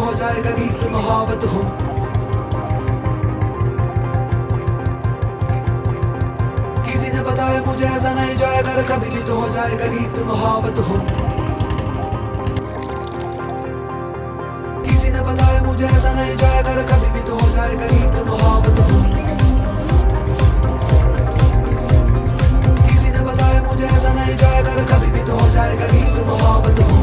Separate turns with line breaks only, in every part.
हो जाएगा गीत मोहब्बत हम। किसी ने बताया मुझे ऐसा नहीं जाएगा, कभी भी तो हो जाएगा गीत मोहब्बत हम। किसी ने बताया मुझे ऐसा नहीं जाएगा, कभी भी तो हो जाएगा गीत मोहब्बत हम। किसी ने बताया मुझे ऐसा नहीं जाएगा, कभी भी तो हो जाएगा गीत मोहब्बत हम।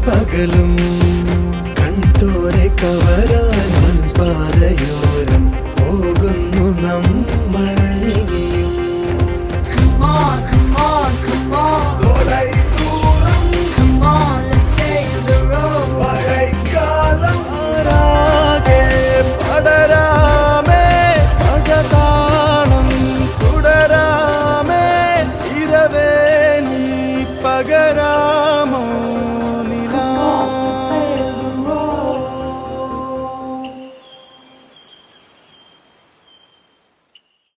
പകലും കണ്ടോരെ കവരാൻ മൺപാതയോരം പോകുന്നു നമ്മൾ. പകരാ